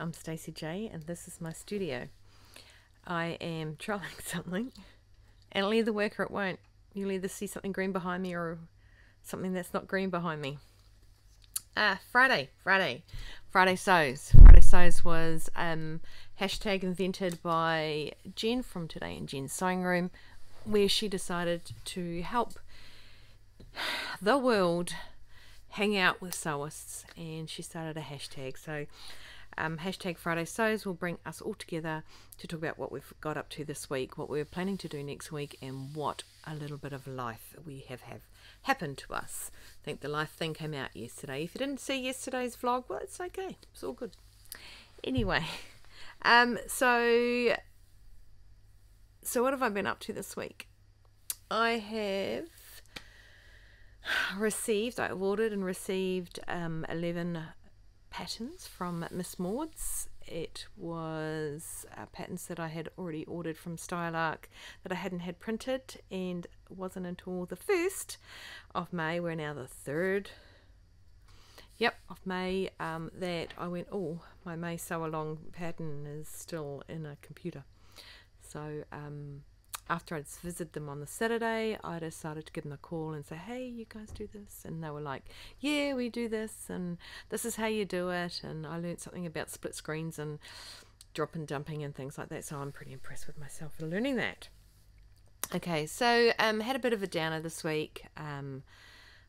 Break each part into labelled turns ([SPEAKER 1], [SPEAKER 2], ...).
[SPEAKER 1] I'm Stacey J and this is my studio. I am trialling something and it'll either work or it won't. You'll either see something green behind me or something that's not green behind me. Friday Sews. Friday Sews was hashtag invented by Jen from Today in Jen's Sewing Room, where she decided to help the world hang out with sewists, and she started a hashtag. So hashtag Friday Sews will bring us all together to talk about what we've got up to this week, what we're planning to do next week, and what a little bit of life we have happened to us. I think the life thing came out yesterday. If you didn't see yesterday's vlog, well, it's okay, it's all good. Anyway, so what have I been up to this week? I've ordered and received 11 patterns from Miss Maud's. It was patterns that I had already ordered from Stylark that I hadn't had printed, and it wasn't until the 1st of May, we're now the 3rd of May, that I went, oh, my May sew along pattern is still in a computer. So after I'd visited them on the Saturday, I decided to give them a call and say, hey, you guys do this? And they were like, yeah, we do this, and this is how you do it. And I learned something about split screens and drop and dumping and things like that. So I'm pretty impressed with myself for learning that. Okay, so had a bit of a downer this week. I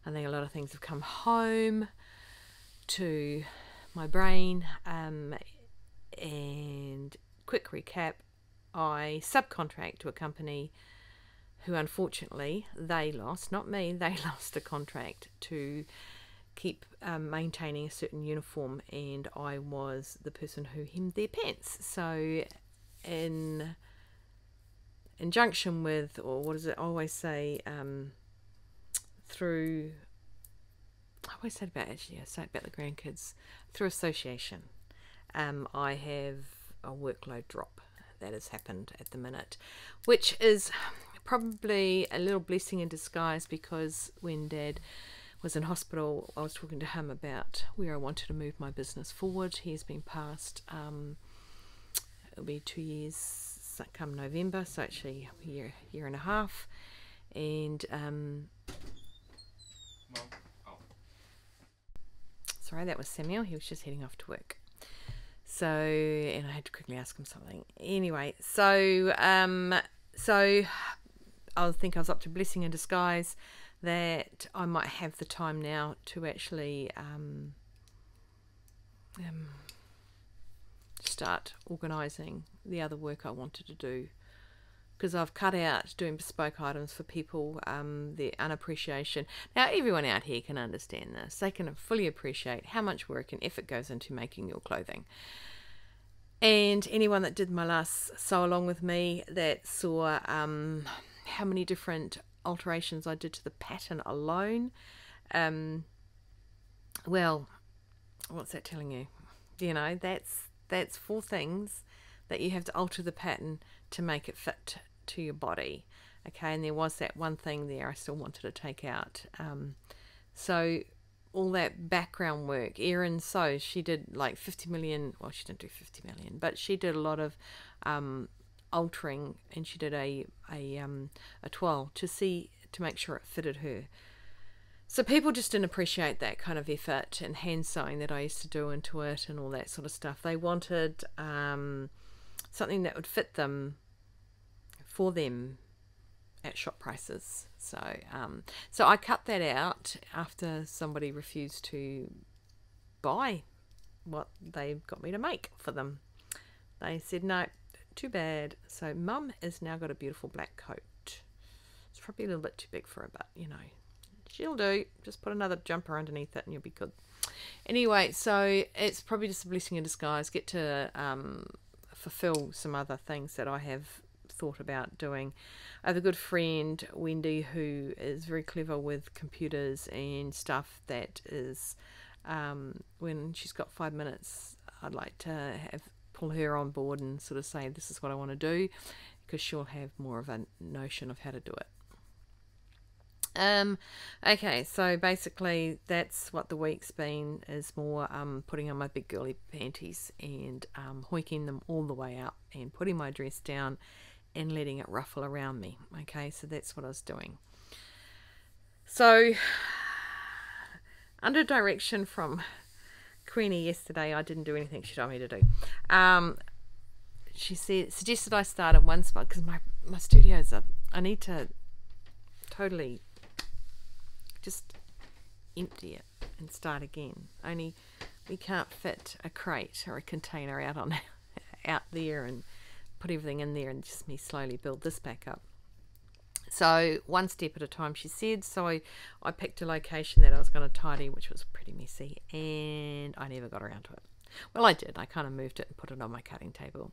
[SPEAKER 1] think a lot of things have come home to my brain. And quick recap. I subcontract to a company who, unfortunately, they lost, not me, they lost a contract to keep maintaining a certain uniform, and I was the person who hemmed their pants. So in conjunction with, or what does it always say, I always say about, actually I say about the grandkids, through association, I have a workload drop that has happened at the minute, which is probably a little blessing in disguise, because when Dad was in hospital, I was talking to him about where I wanted to move my business forward. He's been passed, it'll be 2 years come November, so actually a year and a half, and sorry, that was Samuel, he was just heading off to work. So, and I had to quickly ask him something. Anyway, so I think I was up to blessing in disguise that I might have the time now to actually start organising the other work I wanted to do, because I've cut out doing bespoke items for people, the unappreciation. Now, everyone out here can understand this. They can fully appreciate how much work and effort goes into making your clothing. And anyone that did my last sew along with me that saw how many different alterations I did to the pattern alone, well, what's that telling you? You know, that's 4 things that you have to alter the pattern to make it fit to your body. Okay, and there was that one thing there I still wanted to take out. So all that background work, Erin sews, she did like 50 million, well, she didn't do 50 million, but she did a lot of altering, and she did a toile to make sure it fitted her. So people just didn't appreciate that kind of effort and hand sewing that I used to do into it and all that sort of stuff. They wanted something that would fit them, for them, at shop prices. So so I cut that out after somebody refused to buy what they got me to make for them. They said, no, too bad. So Mum has now got a beautiful black coat. It's probably a little bit too big for her, but you know, she'll do. Just put another jumper underneath it and you'll be good. Anyway, so it's probably just a blessing in disguise. Get to fulfill some other things that I have thought about doing. I have a good friend, Wendy, who is very clever with computers and stuff, that is, when she's got 5 minutes, I'd like to pull her on board and sort of say, this is what I want to do, because she'll have more of a notion of how to do it. Okay, so basically that's what the week's been, is more putting on my big girly panties and hoiking them all the way up and putting my dress down and letting it ruffle around me. Okay, so that's what I was doing. So under direction from Queenie yesterday, I didn't do anything she told me to do. She suggested I start at one spot because my studio's up. I need to totally just empty it and start again. Only we can't fit a crate or a container out there and put everything in there and just me slowly build this back up. So one step at a time, she said. So I picked a location that I was going to tidy, which was pretty messy, and I never got around to it. Well, I did. I kind of moved it and put it on my cutting table.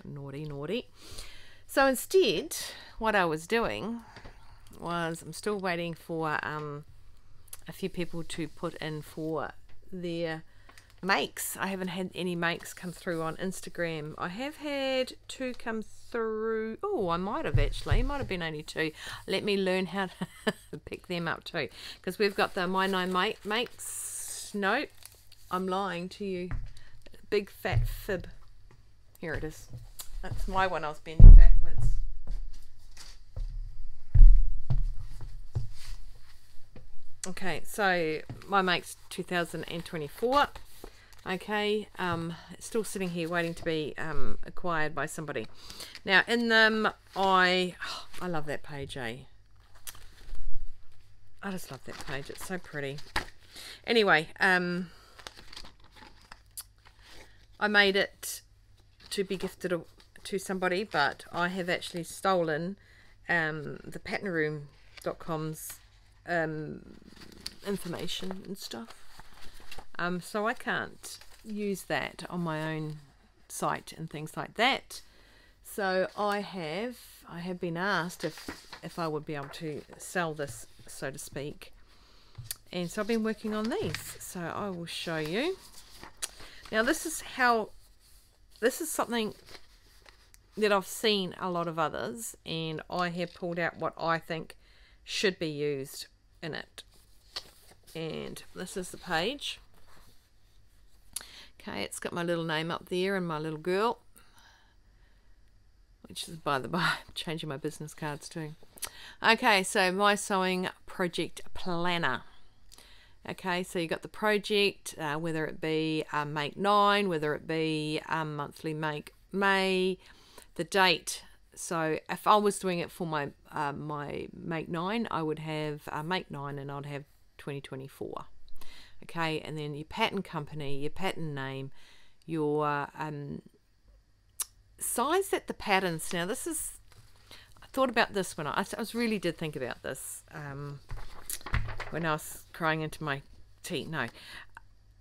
[SPEAKER 1] Naughty, naughty. So instead, what I was doing was, I'm still waiting for a few people to put in for their makes. I haven't had any makes come through on Instagram. I have had 2 come through. Oh, I might have actually. It might have been only 2. Let me learn how to pick them up too. Because we've got the My 9 Makes. No, I'm lying to you. Big fat fib. Here it is. That's my one. I was bending backwards. Okay, so My Makes 2024. Okay, it's still sitting here waiting to be acquired by somebody. Now in them, I love that page, eh? I just love that page. It's so pretty. Anyway, I made it to be gifted to somebody, but I have actually stolen the patternroom.com's information and stuff. So I can't use that on my own site and things like that. So I have been asked if I would be able to sell this, so to speak. And so I've been working on these. So I will show you. Now this is something that I've seen a lot of others, and I have pulled out what I think should be used in it. And this is the page. Okay, it's got my little name up there and my little girl, which is, by the by, I'm changing my business cards too. Okay, so my sewing project planner. Okay, so you got the project, whether it be Make 9, whether it be monthly Make May, the date. So if I was doing it for my my Make 9, I would have Make 9 and I'd have 2024. Okay, and then your pattern company, your pattern name, your size that the patterns. Now this is, I thought about this when I really did think about this when I was crying into my tea. No,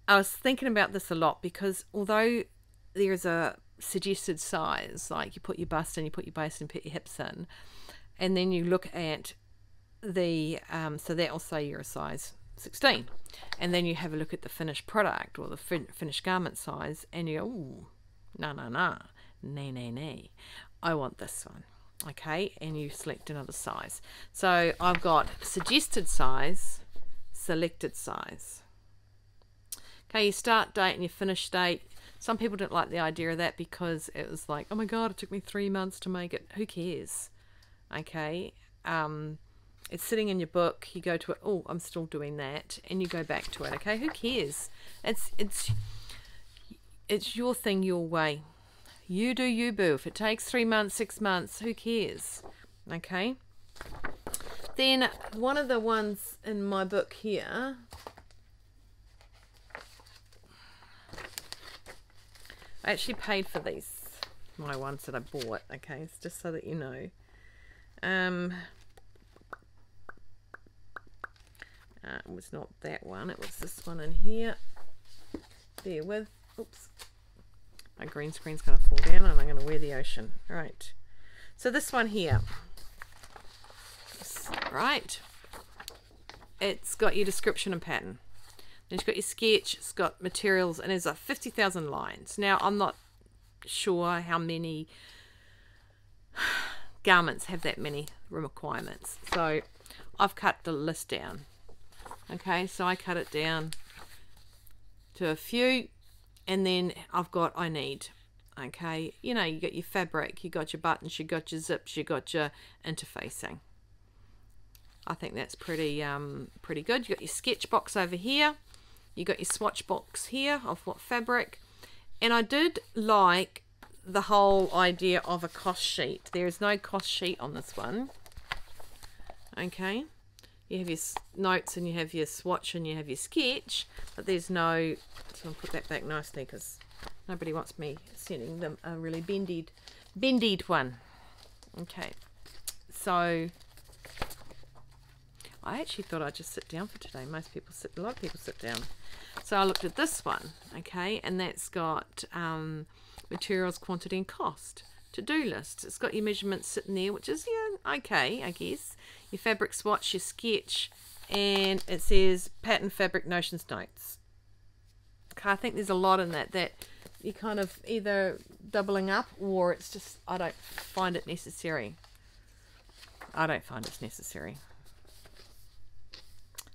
[SPEAKER 1] I was thinking about this a lot, because although there's a suggested size, like you put your bust in, you put your waist in, put your hips in, and then you look at the so that will say you're a size 16, and then you have a look at the finished product or the finished garment size, and you go, ooh, nay, I want this one. Okay, and you select another size. So I've got suggested size, selected size. Okay, your start date and your finish date. Some people don't like the idea of that, because it was like, oh my god, it took me 3 months to make it. Who cares? Okay, it's sitting in your book. You go to it. Oh, I'm still doing that, and you go back to it. Okay, who cares? It's your thing, your way. You do you, boo. If it takes 3 months, 6 months, who cares? Okay. Then one of the ones in my book here, I actually paid for these, my ones that I bought. Okay, it's just so that you know. It was not that one, it was this one in here. Bear with. Oops, my green screen's going to fall down and I'm going to wear the ocean. Right, so this one here, right, it's got your description and pattern, then it's got your sketch, it's got materials, and there's 50,000 lines. Now I'm not sure how many garments have that many requirements, so I've cut the list down. Okay, so I cut it down to a few, and then I've got I need. Okay, you know, you got your fabric, you got your buttons, you got your zips, you got your interfacing. I think that's pretty pretty good. You got your sketch box over here, you got your swatch box here of what fabric, and I did like the whole idea of a cost sheet. There is no cost sheet on this one. Okay, you have your notes and you have your swatch and you have your sketch, but there's no, so I'll put that back nicely because nobody wants me sending them a really bendied one. Okay, so I actually thought I'd just sit down for today. Most people sit, a lot of people sit down. So I looked at this one, okay, and that's got materials, quantity and cost. To-do list. It's got your measurements sitting there, which is, yeah, okay, I guess. Your fabric swatch, your sketch, and it says pattern, fabric, notions, notes. Okay, I think there's a lot in that you're kind of either doubling up, or it's just, I don't find it necessary. I don't find it's necessary.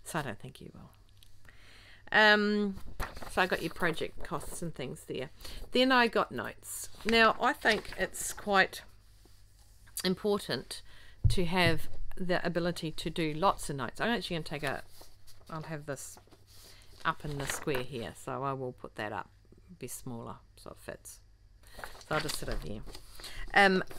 [SPEAKER 1] So I don't think you will. So I got your project costs and things there. Then I got notes. Now I think it's quite important to have the ability to do lots of notes. I'm actually going to take I'll have this up in the square here, so I will put that up, be smaller so it fits. So I'll just sit over here.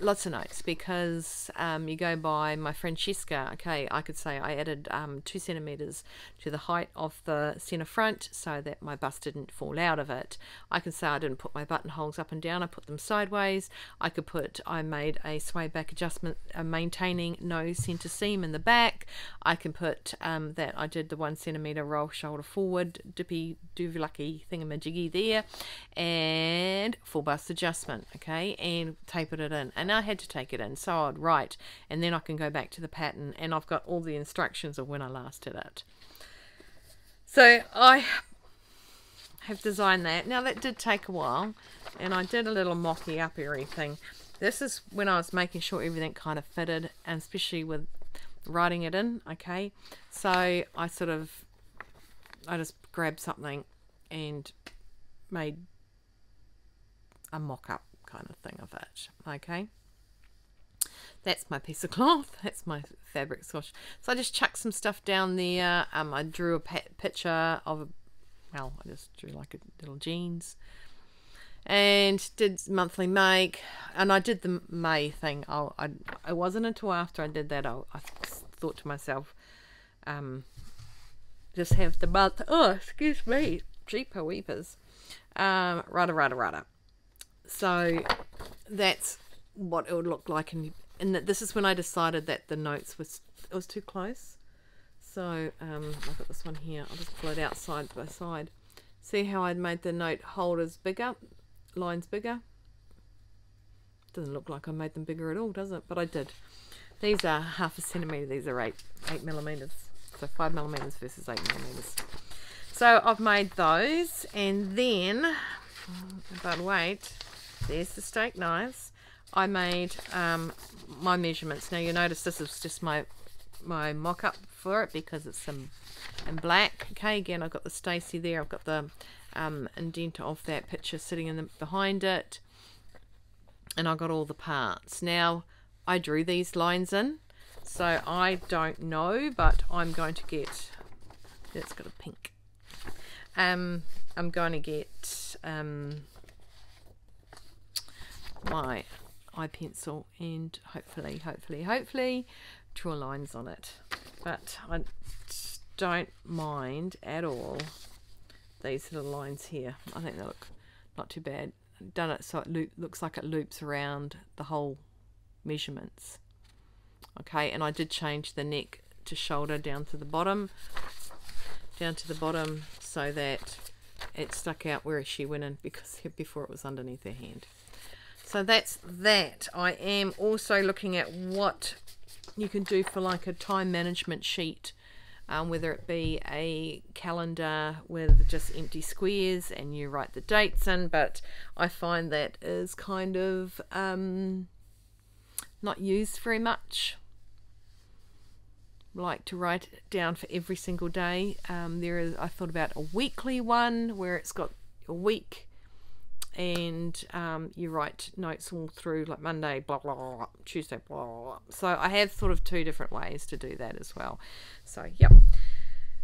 [SPEAKER 1] Lots of notes, because you go by my friend Cheska. Okay, I could say I added 2 centimeters to the height of the center front so that my bust didn't fall out of it. I can say I didn't put my buttonholes up and down, I put them sideways. I made a sway back adjustment, maintaining no center seam in the back. I can put that I did the 1 centimeter roll shoulder forward, dippy doovy lucky thingamajiggy there, and full bust adjustment, okay, and tapered it in. And I had to take it in, so I'd write, and then I can go back to the pattern, and I've got all the instructions of when I last did it. So I have designed that. Now that did take a while, and I did a little mocky up everything. This is when I was making sure everything kind of fitted, and especially with writing it in, okay. So I just grabbed something and made a mock-up kind of thing of it, okay. That's my piece of cloth, that's my fabric swatch. So I just chucked some stuff down there. I drew a picture of I just drew like a little jeans, and did monthly make, and I did the May thing. I wasn't until after I did that I thought to myself, just have the month, oh excuse me, jeeper weepers, rada. So that's what it would look like, and this is when I decided that the notes was too close. So I've got this one here. I'll just pull it out side by side. See how I'd made the note holders bigger, lines bigger. Doesn't look like I made them bigger at all, does it? But I did. These are 1/2 centimeter. These are 8 millimeters. So 5 millimeters versus 8 millimeters. So I've made those, and then, but wait. There's the steak knives. I made my measurements. Now you notice this is just my mock-up for it because it's in black. Okay, again I've got the Stacy there. I've got the indent of that picture sitting in behind it, and I've got all the parts. Now I drew these lines in, so I don't know, but I'm going to get. It's got a pink. I'm going to get my eye pencil and hopefully draw lines on it. But I don't mind at all these little lines here. I think they look not too bad. I've done it so it looks like it loops around the whole measurements. Okay, and I did change the neck to shoulder down to the bottom so that it stuck out where she went in, because before it was underneath her hand. So that's that. I am also looking at what you can do for like a time management sheet, whether it be a calendar with just empty squares and you write the dates in, but I find that is kind of not used very much. like to write it down for every single day. I thought about a weekly one where it's got a week, and you write notes all through, like Monday, blah, blah, blah, Tuesday, blah, blah, blah. So I have sort of 2 different ways to do that as well. So, yep.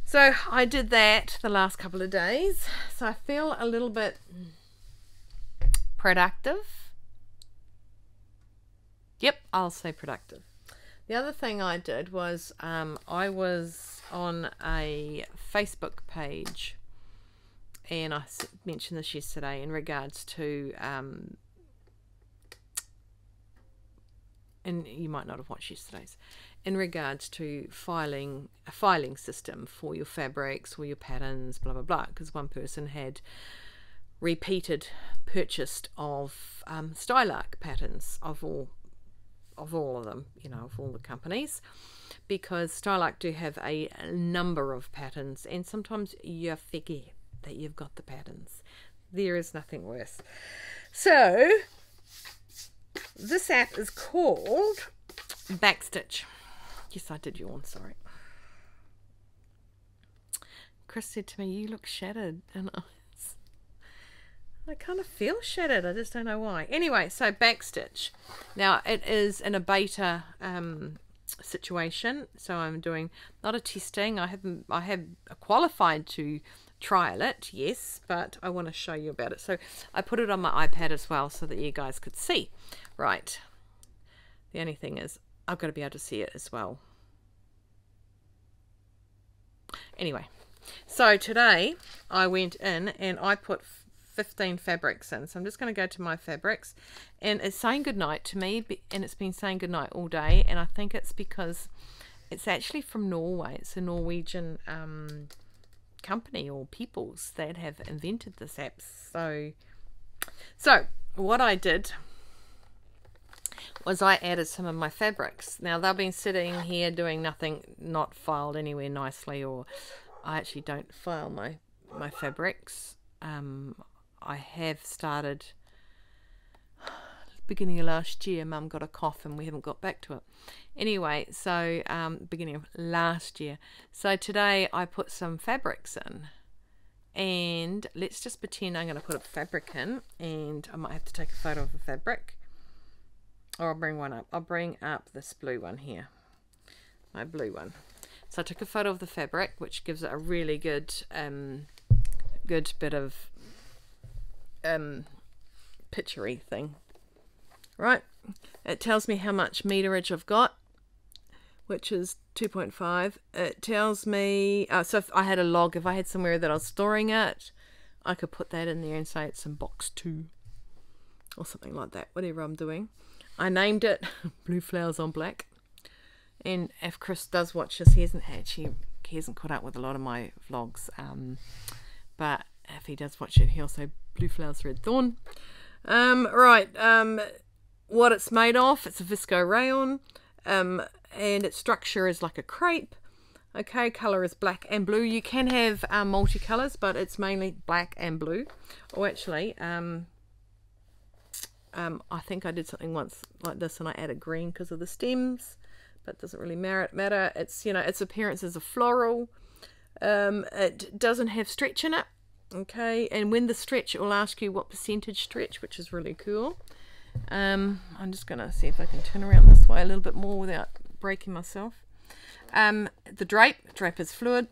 [SPEAKER 1] So I did that the last couple of days. So I feel a little bit productive. Yep, I'll say productive. The other thing I did was I was on a Facebook page, and I mentioned this yesterday in regards to, and you might not have watched yesterday's, in regards to a filing system for your fabrics or your patterns, blah, blah, blah, because one person had repeated purchased of Stylark patterns of all of them, you know, of all the companies, because Stylark do have a number of patterns, and sometimes you forget that you've got the patterns. There is nothing worse. So this app is called Backstitch. Yes, I did yawn, sorry. Chris said to me, "You look shattered," and I kind of feel shattered. I just don't know why. Anyway, so Backstitch. Now, it is in a beta situation, so I'm doing not a testing. I have qualified to trial it, yes, but I want to show you about it. So I put it on my iPad as well so that you guys could see. Right. The only thing is I've got to be able to see it as well. Anyway, so today I went in and I put 15 fabrics in. So I'm just going to go to my fabrics, and it's saying goodnight to me, and it's been saying goodnight all day, and I think it's because it's actually from Norway. It's a Norwegian company or peoples that have invented this app. So what I did was I added some of my fabrics. Now they've been sitting here doing nothing, not filed anywhere nicely, or I actually don't file my fabrics. I have started beginning of last year. Mum got a cough and we haven't got back to it. Anyway, so beginning of last year. So today I put some fabrics in, and let's just pretend I'm going to put a fabric in, and I might have to take a photo of the fabric, or I'll bring one up. I'll bring up this blue one here, my blue one. So I took a photo of the fabric, which gives it a really good good bit of picture-y thing. Right, it tells me how much meterage I've got, which is 2.5. It tells me, so if I had a log, if I had somewhere that I was storing it, I could put that in there and say it's in box 2 or something like that, whatever I'm doing. I named it Blue Flowers on Black, and if Chris does watch this, he hasn't caught up with a lot of my vlogs, but if he does watch it, he'll say Blue Flowers Red Thorn. What it's made of, it's a visco rayon, and its structure is like a crepe. Okay, colour is black and blue. You can have multicolours, but it's mainly black and blue. Or actually, I think I did something once like this and I added green because of the stems, but it doesn't really matter. It's, you know, its appearance is a floral. It doesn't have stretch in it. Okay, and when the stretch, it will ask you what percentage stretch, which is really cool. I'm just going to see if I can turn around this way a little bit more without breaking myself. The drape is fluid.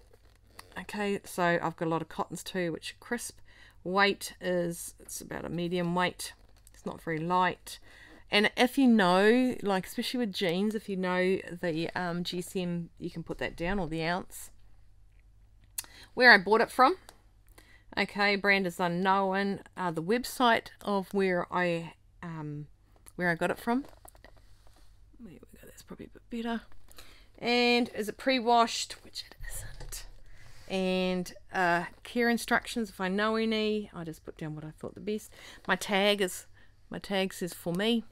[SPEAKER 1] Okay, so I've got a lot of cottons too, which are crisp. Weight is, it's about a medium weight. It's not very light. And if you know, like especially with jeans, if you know the GCM, you can put that down, or the ounce. Where I bought it from. Okay, brand is unknown. The website of where I got it from. There we go. That's probably a bit better. And is it pre-washed? Which it isn't. And care instructions, if I know any. I just put down what I thought the best. My tag says for me,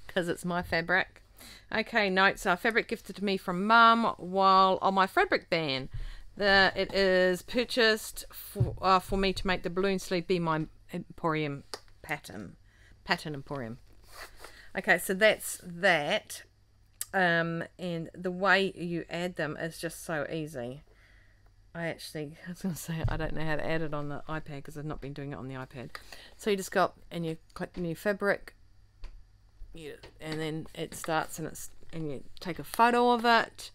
[SPEAKER 1] because it's my fabric. Okay, notes are fabric gifted to me from Mum while on my fabric ban. It is purchased for me to make the balloon sleeve be my Emporium pattern Emporium. Okay, so that's that. And the way you add them is just so easy. I was going to say, I don't know how to add it on the iPad because I've not been doing it on the iPad. So you just go up and you click new fabric, and then it starts, and you take a photo of it,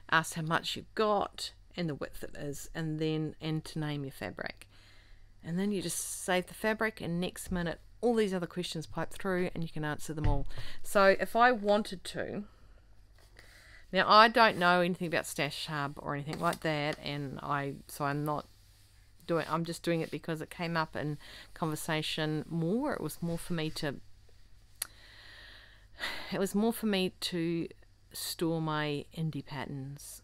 [SPEAKER 1] ask how much you've got and the width it is, and to name your fabric. And then you just save the fabric, and next minute all these other questions pipe through and you can answer them all. So if I wanted to, now I don't know anything about Stash Hub or anything like that, and I'm just doing it because it came up in conversation more. It was more for me to store my indie patterns,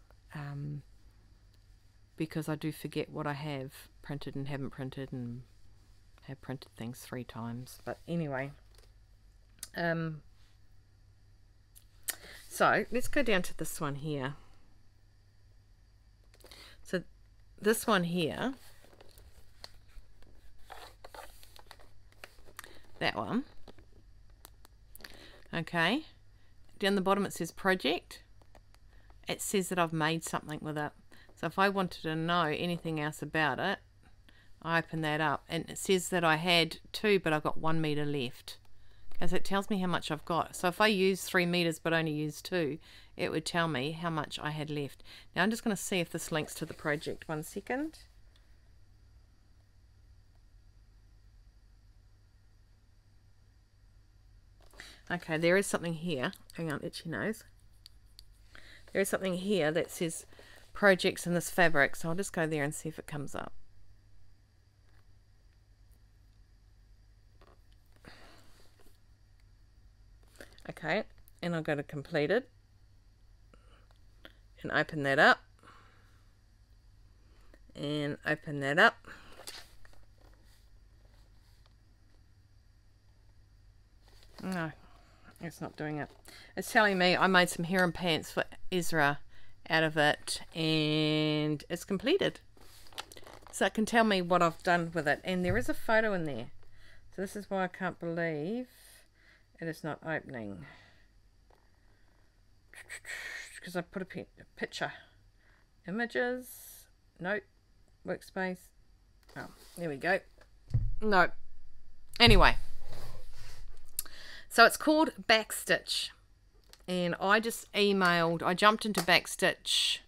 [SPEAKER 1] because I do forget what I have printed and haven't printed, and have printed things 3 times. But anyway, so let's go down to this one here. So this one here, that one, okay, down the bottom it says project. It says that I've made something with it. So if I wanted to know anything else about it, I open that up and it says that I had 2, but I've got 1 meter left. Because it tells me how much I've got. So if I use 3 meters but only use 2, it would tell me how much I had left. Now I'm just going to see if this links to the project. 1 second. Okay, there is something here. Hang on, itchy nose. There is something here that says projects in this fabric. So I'll just go there and see if it comes up. Okay, and I'll go to completed and open that up and open that up. No, it's not doing it. It's telling me I made some harem pants for Ezra out of it and it's completed. So it can tell me what I've done with it, and there is a photo in there. So this is why I can't believe it is not opening, because I put a picture. Images, nope, workspace. Oh, there we go. Nope. Anyway, so it's called Backstitch, and I just I jumped into Backstitch.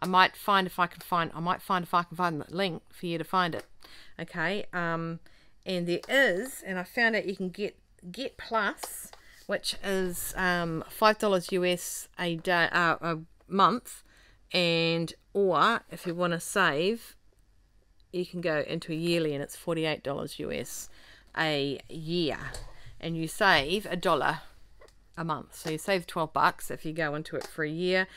[SPEAKER 1] I might find if I can find the link for you to find it. Okay, and there is, and I found out you can get Plus, which is $5 US a day, a month, and or if you want to save, you can go into a yearly, and it's $48 US a year, and you save $1 a month. So you save $12 if you go into it for a year.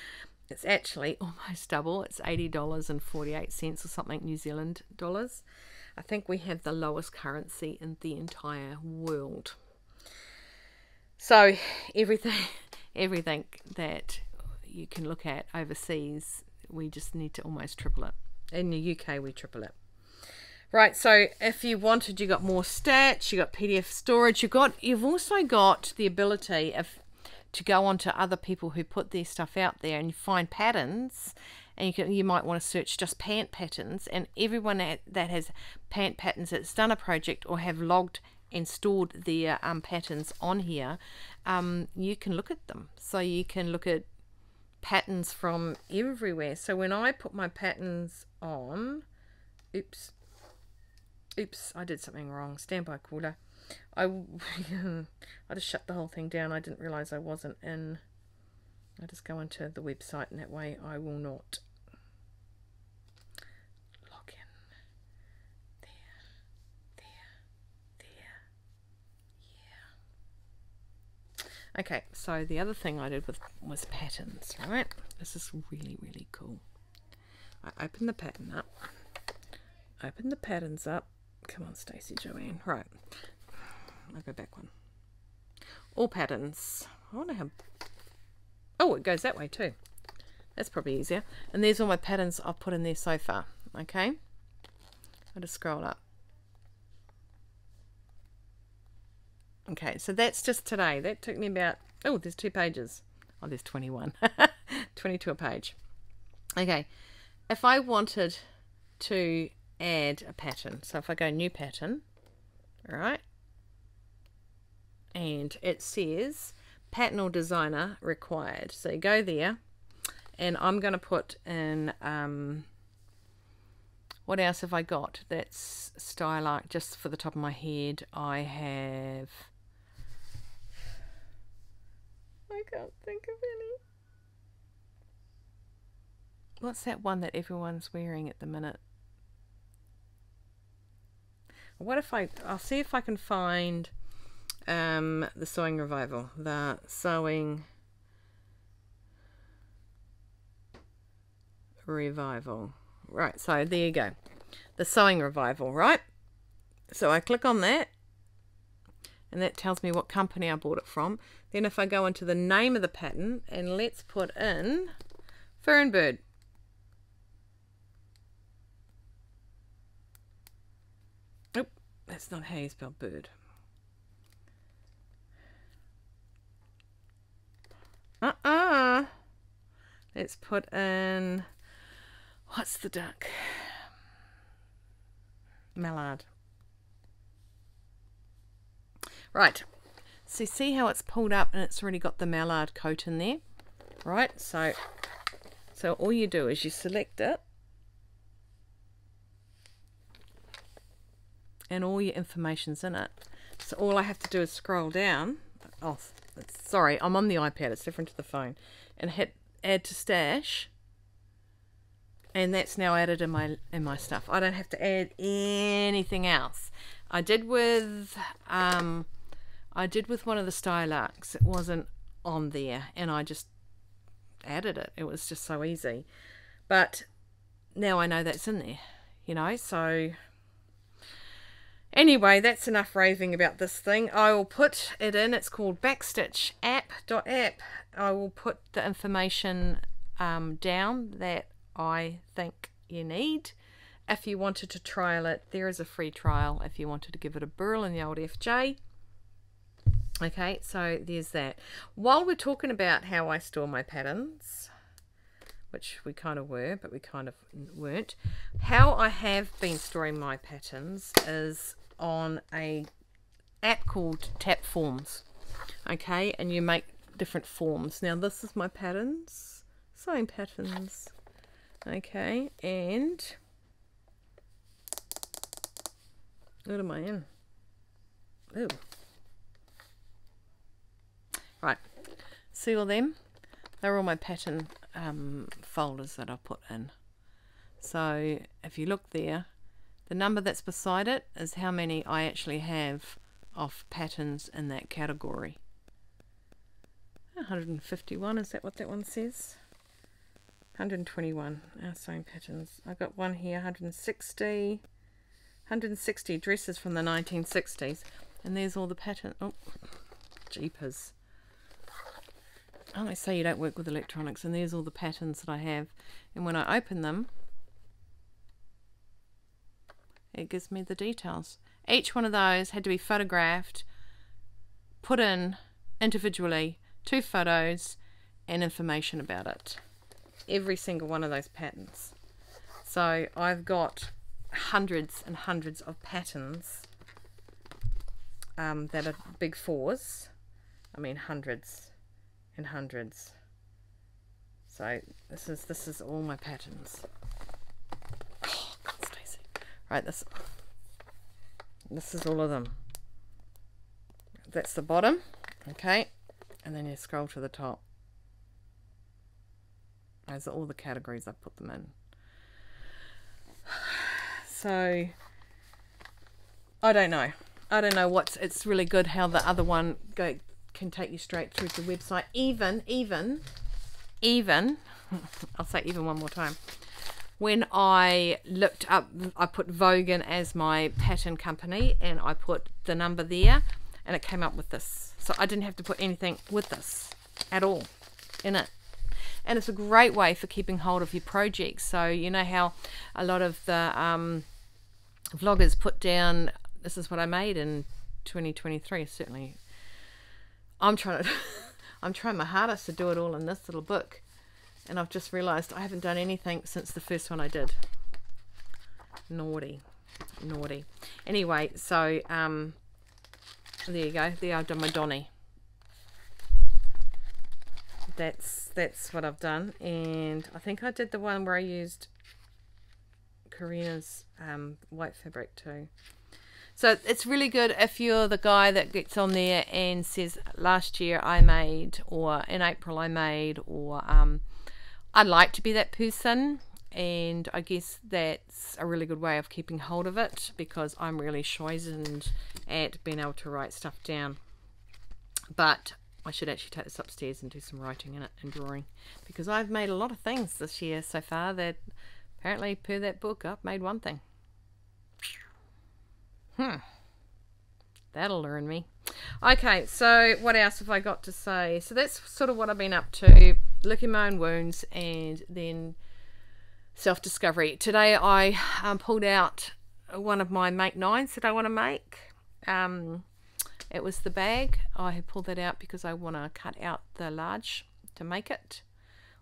[SPEAKER 1] It's actually almost double. It's $80.48 or something New Zealand dollars. I think we have the lowest currency in the entire world. So everything that you can look at overseas, we just need to almost triple it. In the UK, we triple it. Right, so if you wanted, you got more stats, you got PDF storage, you've also got the ability to go on to other people who put their stuff out there and you find patterns, and you might want to search just pant patterns, and everyone that has pant patterns that's done a project or have logged and stored their patterns on here, you can look at them. So you can look at patterns from everywhere. So when I put my patterns on, oops, I did something wrong. Standby caller. I just shut the whole thing down. I didn't realize I wasn't in. I just go into the website, and that way I will not log in. There. Yeah. Okay, so the other thing I did was patterns, right? This is really, really cool. I open the pattern up. Open the patterns up. Come on, Stacey Joanne. Right. I'll go back one. All patterns. I wonder how... Oh, it goes that way too. That's probably easier. And there's all my patterns I've put in there so far. Okay. I'll just scroll up. Okay, so that's just today. That took me about... Oh, there's 2 pages Oh, there's 21. 22 a page. Okay, if I wanted to add a pattern, so if I go new pattern, all right, and it says pattern or designer required. So you go there, and I'm going to put in, what else have I got? That's style art, just for the top of my head. I can't think of any. What's that one that everyone's wearing at the minute? What if I'll see if I can find the sewing revival. The sewing revival. Right, so there you go. The sewing revival, right? So I click on that, and that tells me what company I bought it from. Then if I go into the name of the pattern, and let's put in Fur and Bird. Nope, that's not how you spell bird. Let's put in, what's the duck? Mallard. Right, so see how it's pulled up and it's already got the mallard coat in there, right? So all you do is you select it, and all your information's in it. So all I have to do is scroll down. Oh, sorry, I'm on the iPad, it's different to the phone, and hit add to stash, and that's now added in my stuff. I don't have to add anything else. I did with one of the style arcs. It wasn't on there, and I just added it. It was just so easy. But now I know that's in there, you know. So anyway, that's enough raving about this thing. I will put it in. It's called backstitchapp.app. I will put the information down that I think you need. If you wanted to trial it, there is a free trial if you wanted to give it a whirl in the old FJ. Okay, so there's that. While we're talking about how I store my patterns, which we kind of were, but we kind of weren't, how I have been storing my patterns is on a app called Tap Forms. Okay, and you make different forms. Now this is my patterns, sewing patterns. Okay, and what am I in? Ooh. Right, see all them? They're all my pattern folders that I put in. So if you look there, the number that's beside it is how many I actually have of patterns in that category. 151, is that what that one says? 121, our sewing patterns. I got one here, 160 dresses from the 1960s, and there's all the pattern. Oh, jeepers. Oh, I say you don't work with electronics, and there's all the patterns that I have, and when I open them, it gives me the details. Each one of those had to be photographed, put in individually, 2 photos and information about it. Every single one of those patterns. So I've got hundreds and hundreds of patterns that are big 4s. I mean hundreds and hundreds. So this is all my patterns. Oh God, Stacey. Right, this is all of them. That's the bottom, okay, and then you scroll to the top. Those are all the categories I put them in. So I don't know what's, it's really good how the other one can take you straight through to the website. Even I'll say even one more time. When I looked up, I put Vogan as my pattern company, and I put the number there, and it came up with this. So I didn't have to put anything with this at all in it. And it's a great way for keeping hold of your projects. So you know how a lot of the vloggers put down, this is what I made in 2023. Certainly I'm trying to I'm trying my hardest to do it all in this little book, and I've just realised I haven't done anything since the first one I did. Naughty. Anyway, so there you go. There I've done my Donny. That's what I've done, and I think I did the one where I used Karina's white fabric too. So it's really good if you're the guy that gets on there and says, last year I made, or in April I made, or I'd like to be that person. And I guess that's a really good way of keeping hold of it, because I'm really shoizened at being able to write stuff down. But I should actually take this upstairs and do some writing in it and drawing, because I've made a lot of things this year so far that apparently, per that book, I've made one thing. That'll learn me. Okay, so what else have I got to say? So that's sort of what I've been up to, licking my own wounds, and then self-discovery. Today I pulled out one of my Make 9s that I want to make. It was the bag. I had pulled that out because I want to cut out the large to make it,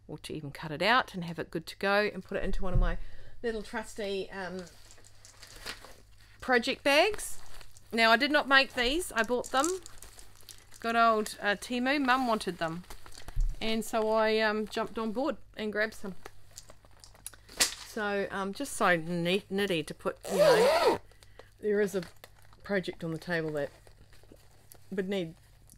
[SPEAKER 1] or to even cut it out and have it good to go, and put it into one of my little trusty project bags. Now, I did not make these. I bought them. Good old Temu. Mum wanted them, and so I jumped on board and grabbed some. So just so nitty to put, you know, there is a project on the table that would need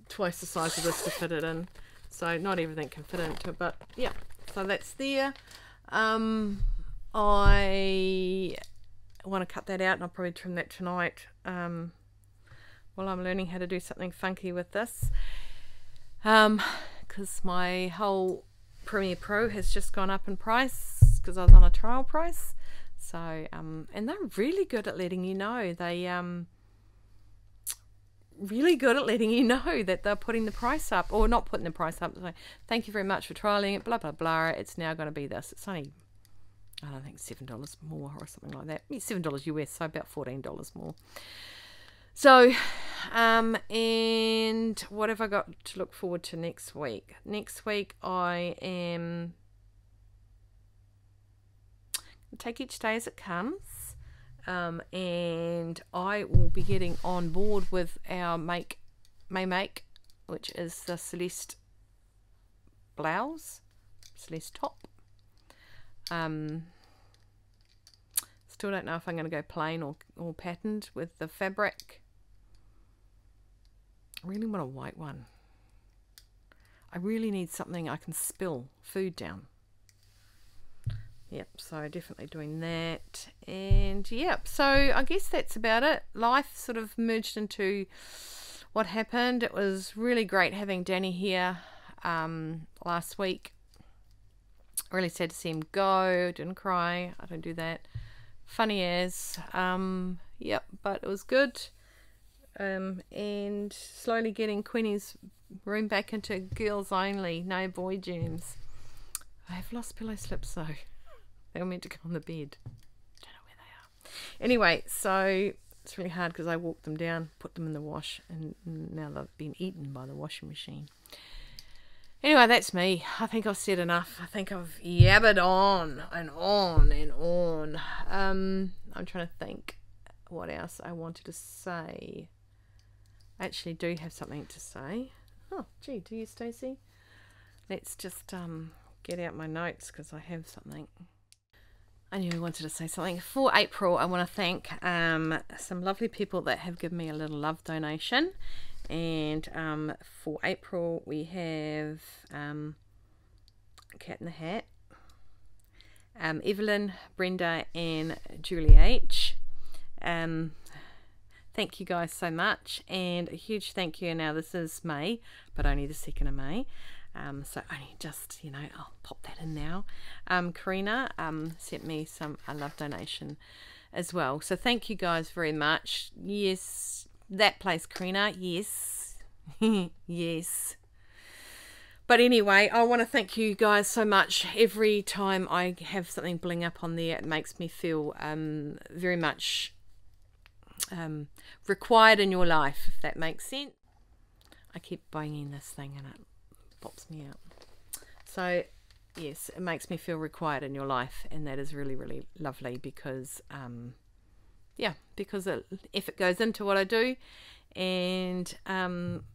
[SPEAKER 1] twice the size of this to fit it in. So not everything can fit into it, but yeah. So that's there. I want to cut that out, and I'll probably trim that tonight. While I'm learning how to do something funky with this, because my whole Premiere Pro has just gone up in price because I was on a trial price. So and they're really good at letting you know. They really good at letting you know that they're putting the price up, or not putting the price up. Like, thank you very much for trialing it, blah blah blah, it's now going to be this. It's only, I don't think, $7 more or something like that. $7 US, so about $14 more. So and what have I got to look forward to next week? Next week I am take each day as it comes, and I will be getting on board with our May Make, which is the Celeste blouse, Celeste top. Still don't know if I'm going to go plain or patterned with the fabric. I really want a white one. I really need something I can spill food down. Yep, so definitely doing that. And yep, so I guess that's about it. Life sort of merged into what happened. It was really great having Danny here last week. Really sad to see him go. Didn't cry. I don't do that. Funny as. Yep, but it was good. And slowly getting Queenie's room back into girls only, no boy germs. I have lost pillow slips though. They were meant to go on the bed. Don't know where they are. Anyway, so it's really hard because I walked them down, put them in the wash, and now they've been eaten by the washing machine. Anyway, that's me. I think I've said enough. I think I've yabbered on and on and on. I'm trying to think what else I wanted to say. I actually do have something to say. Oh, gee, do you, Stacey? Let's just get out my notes because I have something. I knew I wanted to say something. For April, I want to thank some lovely people that have given me a little love donation. And for April, we have Cat in the Hat, Evelyn, Brenda, and Julie H. Thank you guys so much, and a huge thank you. Now this is May, but only the 2nd of May, so only just, you know, I'll pop that in now. Karina sent me a love donation as well, so thank you guys very much. Yes, that place, Karina, yes. Yes. But anyway, I want to thank you guys so much. Every time I have something bling up on there, it makes me feel very much required in your life, if that makes sense. I keep buying in this thing and it pops me out. So yes, it makes me feel required in your life, and that is really, really lovely because yeah, because effort goes into what I do, and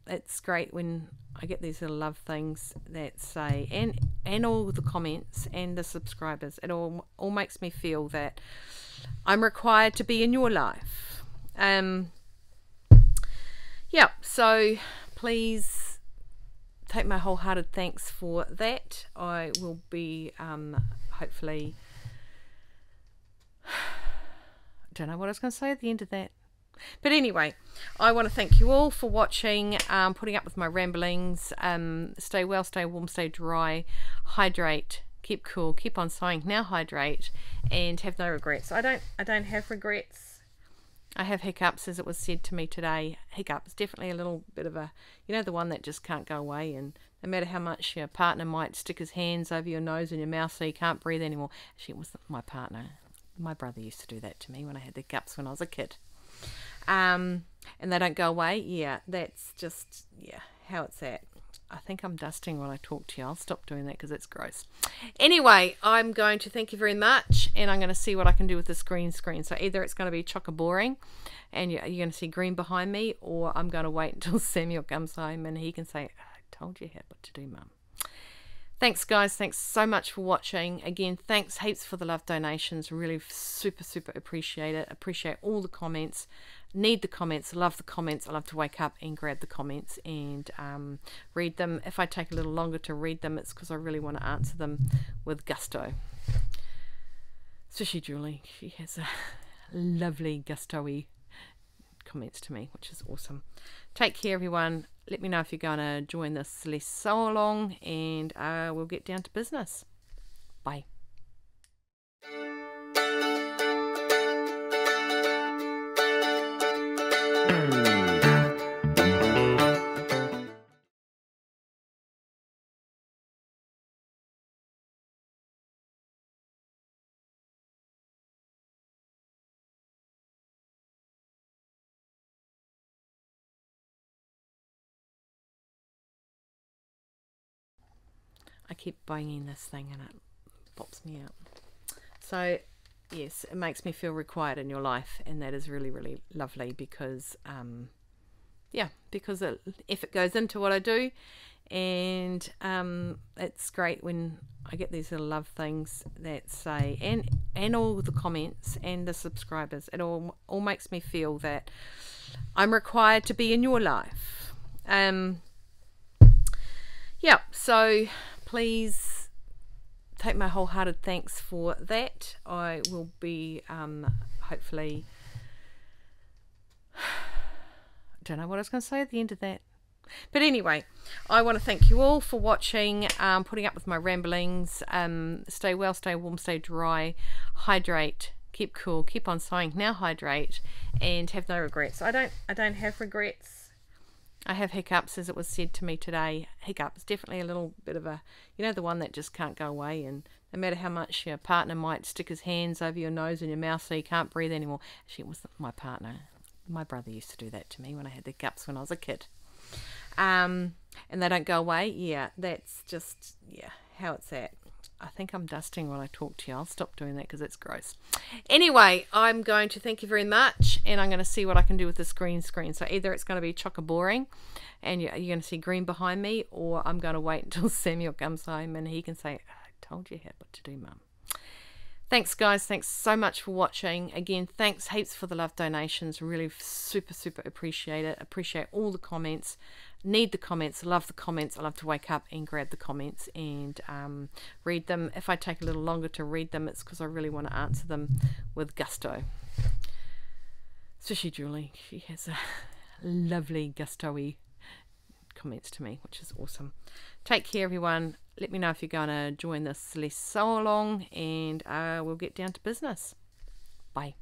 [SPEAKER 1] it's great when I get these little love things that say, and all the comments and the subscribers, it all makes me feel that I'm required to be in your life. Yeah, so please take my wholehearted thanks for that. I will be hopefully, I don't know what I was going to say at the end of that. But anyway, I want to thank you all for watching, putting up with my ramblings. Stay well, stay warm, stay dry, hydrate, keep cool, keep on sewing, now hydrate, and have no regrets. I don't have regrets. I have hiccups, as it was said to me today. Hiccups, definitely a little bit of a, you know, the one that just can't go away, and no matter how much your partner might stick his hands over your nose and your mouth so you can't breathe anymore. Actually, it wasn't my partner. My brother used to do that to me when I had the hiccups when I was a kid. And they don't go away. Yeah, that's just, yeah, how it's at. I think I'm dusting while I talk to you. I'll stop doing that because it's gross. Anyway, I'm going to thank you very much, and I'm going to see what I can do with this green screen. So either it's going to be chocker boring and you're going to see green behind me, or I'm going to wait until Samuel comes home and he can say, I told you what to do, Mum. Thanks, guys. Thanks so much for watching. Again, thanks heaps for the love donations. Really super, super appreciate it. Appreciate all the comments. Need the comments. Love the comments. I love to wake up and grab the comments and read them. If I take a little longer to read them, it's because I really want to answer them with gusto. Especially Julie. She has a lovely gusto-y comments to me, which is awesome. Take care, everyone. Let me know if you're going to join this Celeste sew along, and we'll get down to business. Bye. I keep banging this thing and it pops me out. So yes, it makes me feel required in your life, and that is really, really lovely because yeah, because effort goes into what I do, and it's great when I get these little love things that say, and all the comments and the subscribers, it all makes me feel that I'm required to be in your life. Yeah, so please take my wholehearted thanks for that. I will be hopefully, I don't know what I was going to say at the end of that. But anyway, I want to thank you all for watching, putting up with my ramblings. Stay well, stay warm, stay dry, hydrate, keep cool, keep on sewing, now hydrate, and have no regrets. I don't have regrets. I have hiccups, as it was said to me today. Hiccups, definitely a little bit of a, you know, the one that just can't go away, and no matter how much your partner might stick his hands over your nose and your mouth so you can't breathe anymore. Actually, it wasn't my partner. My brother used to do that to me when I had the hiccups when I was a kid. And they don't go away. Yeah, that's just, yeah, how it's at. I think I'm dusting while I talk to you. I'll stop doing that because it's gross. Anyway, I'm going to thank you very much, and I'm going to see what I can do with this green screen. So either it's going to be chocker boring and you're going to see green behind me, or I'm going to wait until Samuel comes home and he can say, I told you what to do, Mum. Thanks, guys. Thanks so much for watching. Again, thanks heaps for the love donations. Really super, super appreciate it. Appreciate all the comments. Need the comments. Love the comments. I love to wake up and grab the comments and read them. If I take a little longer to read them, it's because I really want to answer them with gusto. Especially Julie. She has a lovely gusto-y comments to me, which is awesome. Take care, everyone. Let me know if you're going to join this Celeste sew along, and we'll get down to business. Bye.